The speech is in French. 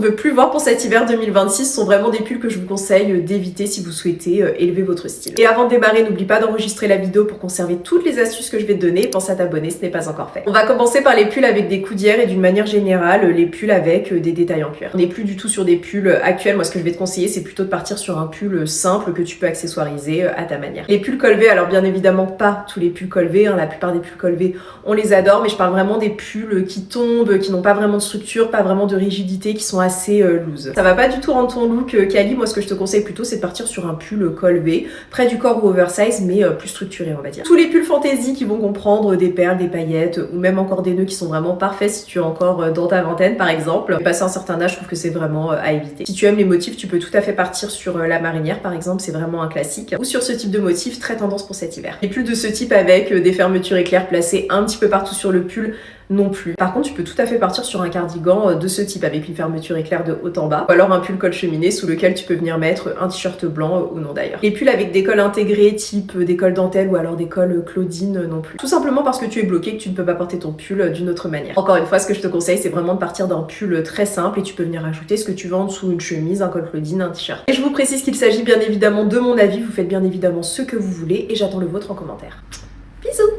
veux plus voir pour cet hiver 2026 sont vraiment des pulls que je vous conseille d'éviter si vous souhaitez élever votre style. Et avant de démarrer, n'oublie pas d'enregistrer la vidéo pour conserver toutes les astuces que je vais te donner. Pense à t'abonner, ce n'est pas encore fait. On va commencer par les pulls avec des coudières et d'une manière générale, les pulls avec des détails en cuir. On n'est plus du tout sur des pulls actuels. Moi, ce que je vais te conseiller, c'est plutôt de partir sur un pull simple que tu peux accessoiriser à ta manière. Les pulls col V, alors bien évidemment pas tous les pulls col V, hein, la plupart des pulls col V, on les adore, mais je parle vraiment des pulls qui tombent, qui n'ont pas vraiment de structure, pas vraiment de rigidité, qui sont assez loose. Ça va pas du tout rendre ton look quali. Moi, ce que je te conseille plutôt, c'est de partir sur un pull col V, près du corps ou oversize, mais plus structuré, on va dire. Tous les pulls fantasy qui vont comprendre des perles, des paillettes, ou même encore des nœuds qui sont vraiment parfaits si tu es encore dans ta vingtaine, par exemple. Passer un certain âge, je trouve que c'est vraiment à éviter. Si tu aimes les motifs, tu peux tout à fait partir sur la marinière, par exemple, c'est vraiment un classique. Ou sur ce type de motif, très tendance pour cet hiver. Et pulls de ce type avec des fermetures éclairs placées un petit peu partout sur le pull, non plus. Par contre, tu peux tout à fait partir sur un cardigan de ce type avec une fermeture éclair de haut en bas, ou alors un pull col cheminée sous lequel tu peux venir mettre un t-shirt blanc ou non d'ailleurs. Les pulls avec des cols intégrés type des cols dentelle ou alors des cols Claudine non plus. Tout simplement parce que tu es bloqué, que tu ne peux pas porter ton pull d'une autre manière. Encore une fois, ce que je te conseille, c'est vraiment de partir d'un pull très simple et tu peux venir ajouter ce que tu veux en dessous, une chemise, un col Claudine, un t-shirt. Et je vous précise qu'il s'agit bien évidemment de mon avis, vous faites bien évidemment ce que vous voulez et j'attends le vôtre en commentaire. Bisous!